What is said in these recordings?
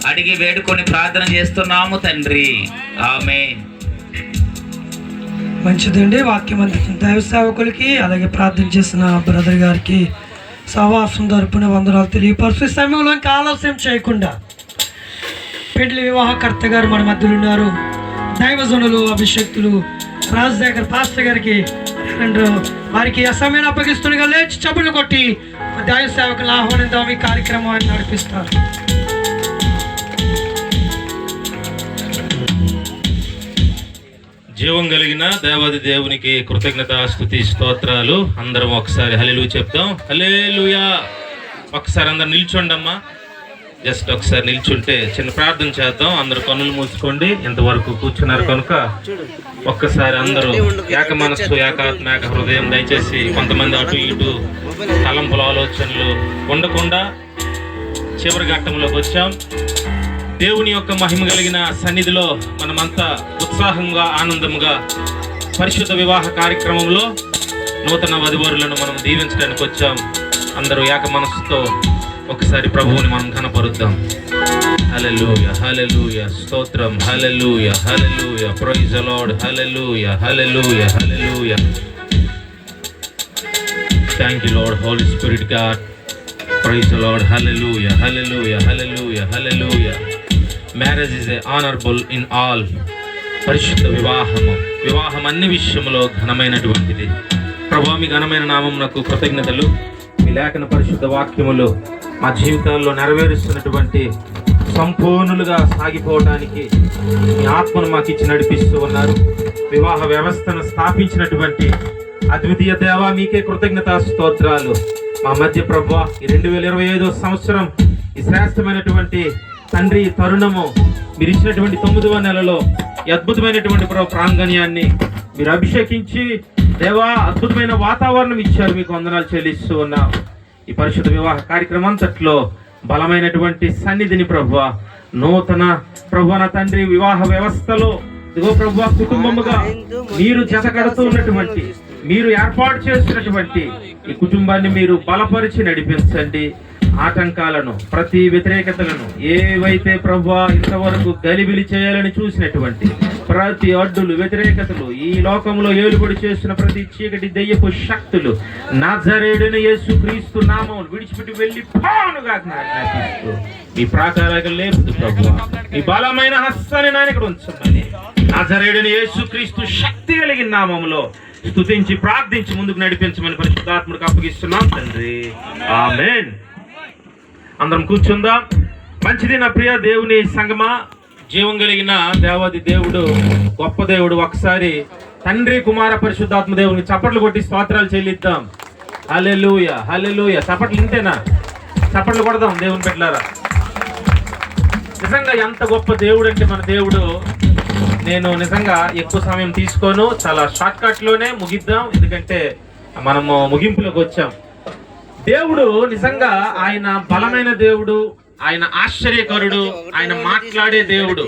అడిగి వేడుకొని ప్రార్థన చేస్తున్నాము తండ్రి, ఆమేన్. మంచిదండి. వాక్యం అందించిన దైవ సేవకులకి, అలాగే ప్రార్థన చేసిన బ్రదర్ గారికి సహవాసం తరపున వందనాలు తెలియపరుస్తూ సమయంలో ఇంకా ఆలస్యం చేయకుండా పెండ్లి వివాహకర్త గారు మన మధ్యలో ఉన్నారు. దైవజనులు, అభిషక్తులు రాజశేఖర్ పాస్టర్ గారికి వారికి అసమయం అప్పగిస్తుండగా లేచి చప్పులు కొట్టి దైవ సేవకులు ఆహ్వానిద్దాం. ఈ కార్యక్రమాన్ని నడిపిస్తారు. జీవం కలిగిన దేవాది దేవునికి కృతజ్ఞత స్తుతి స్తోత్రాలు. అందరం ఒకసారి హల్లెలూయా చెప్తాం. హల్లెలూయా. ఒకసారి అందరు నిల్చోండి అమ్మా. జస్ట్ ఒకసారి నిల్చుంటే చిన్న ప్రార్థన చేద్దాం. అందరు కన్నులు మూసుకోండి. ఇంతవరకు కూర్చున్నారు కనుక ఒక్కసారి అందరూ ఏక మనస్సు, ఏకాత్మ, ఏక హృదయం దయచేసి కొంతమంది అటు ఇటు తలంపుల ఆలోచనలు ఉండకుండా చివరి ఘట్టంలోకి వచ్చాం. దేవుని యొక్క మహిమ కలిగిన సన్నిధిలో మనమంతా ఉత్సాహంగా, ఆనందంగా పరిశుద్ధ వివాహ కార్యక్రమంలో నూతన వధువరులను మనం దీవించడానికి వచ్చాం. అందరూ ఏక మనస్సుతో ఒకసారి ప్రభువుని మనం కనపరుద్దాం. హల్లెలూయా, హల్లెలూయా, స్తోత్రం, hallelujah, hallelujah, praise the Lord, hallelujah, hallelujah, hallelujah. Thank you Lord, holy spirit God, praise the Lord, hallelujah, hallelujah, hallelujah, hallelujah. Marriage is a honourable in all. పరిశుద్ధ వివాహం అన్ని విషయంలో ఘనమైనటువంటిది. ప్రభువా, మీ ఘనమైన నామమునకు కృతజ్ఞతలు. మీ లేఖన పరిశుద్ధ వాక్యములు మా జీవితాల్లో నెరవేరుస్తున్నటువంటి సంపూర్ణులుగా సాగిపోవడానికి మీ ఆత్మను మాకు ఇచ్చి నడిపిస్తూ ఉన్నారు. వివాహ వ్యవస్థను స్థాపించినటువంటి అద్వితీయ దేవా, మీకే కృతజ్ఞతా స్తోత్రాలు. మా మధ్య ప్రభువా, ఈ 2025 సంవత్సరం ఈ శ్రేష్టమైనటువంటి తండ్రి తరుణము మీరు ఇచ్చినటువంటి 9వ నెలలో ఈ అద్భుతమైనటువంటి ప్రాంగణ్యాన్ని మీరు అభిషేకించి దేవా అద్భుతమైన వాతావరణం ఇచ్చారు. మీకు వందనాలు చెల్లిస్తూ ఉన్నాం. ఈ పరిశుద్ధ వివాహ కార్యక్రమం అంతట్లో బలమైనటువంటి సన్నిధిని ప్రభువా, నూతన ప్రభువా నా తండ్రి వివాహ వ్యవస్థలో ఇదిగో ప్రభువా కుటుంబముగా మీరు జత కడుతూ ఉన్నటువంటి, మీరు ఏర్పాటు చేస్తున్నటువంటి ఈ కుటుంబాన్ని మీరు బలపరిచి నడిపించండి. ఆటంకాలను, ప్రతి వ్యతిరేకతలను, ఏవైతే ప్రభువా ఇంతవరకు గలిబిలి చేయాలని చూసినటువంటి ప్రతి అడ్డులు, వ్యతిరేకతలు, ఈ లోకంలో ఏలుబడి చేస్తున్న ప్రతి చీకటి దెయ్యపు శక్తులు నజరేయుడైన యేసుక్రీస్తు నామమును విడిచిపెట్టి వెళ్ళి పానుగా జ్ఞాపిస్తూ మీ ప్రాకారాగా లేపుతూ ప్రభువా మీ బలమైన హస్తాన్ని నాయన ఇక్కడ ఉంచమని నజరేయుడైన యేసుక్రీస్తు శక్తి కలిగిన నామములో స్తుతించి ప్రార్థించి ముందుకు నడిపించమని పరిశుద్ధాత్మకు అప్పగిస్తున్నాం తండ్రి, ఆమేన్. అందరం కూర్చుందాం. మంచిది నా ప్రియ దేవుని సంగమా, జీవం కలిగిన దేవాది దేవుడు, గొప్ప దేవుడు. ఒకసారి తండ్రి, కుమార, పరిశుద్ధాత్మ దేవుని చప్పట్లు కొట్టి స్తోత్రాలు చెల్లిద్దాం. హల్లెలూయా, హల్లెలూయా. చప్పట్లు ఇంతేనా? చప్పట్లు కొడదాం దేవుని బిడ్డలారా. నిజంగా ఎంత గొప్ప దేవుడు అంటే మన దేవుడు. నేను నిజంగా ఎక్కువ సమయం తీసుకోను, చాలా షార్ట్ కట్ లోనే ముగిద్దాం, ఎందుకంటే మనము ముగింపులోకి వచ్చాం. దేవుడు నిజంగా ఆయన బలమైన దేవుడు, ఆయన ఆశ్చర్యకరుడు, ఆయన మాట్లాడే దేవుడు.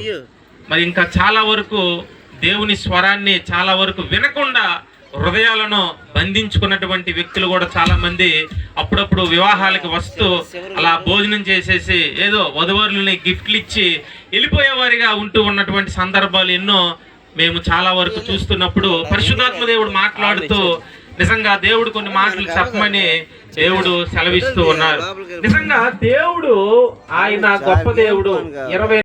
మరి ఇంకా చాలా వరకు దేవుని స్వరాన్ని చాలా వరకు వినకుండా హృదయాలను బంధించుకున్నటువంటి వ్యక్తులు కూడా చాలా మంది అప్పుడప్పుడు వివాహాలకు వస్తూ అలా భోజనం చేసేసి ఏదో వధువరులని గిఫ్ట్లు ఇచ్చి వెళ్ళిపోయేవారిగా ఉంటూ ఉన్నటువంటి సందర్భాలు ఎన్నో మేము చాలా వరకు చూస్తున్నప్పుడు పరిశుద్ధాత్మ దేవుడు మాట్లాడుతూ నిజంగా దేవుడు కొన్ని మాటలు చెప్పమని దేవుడు సెలవిస్తూ ఉన్నారు. నిజంగా దేవుడు ఆయన గొప్ప దేవుడు.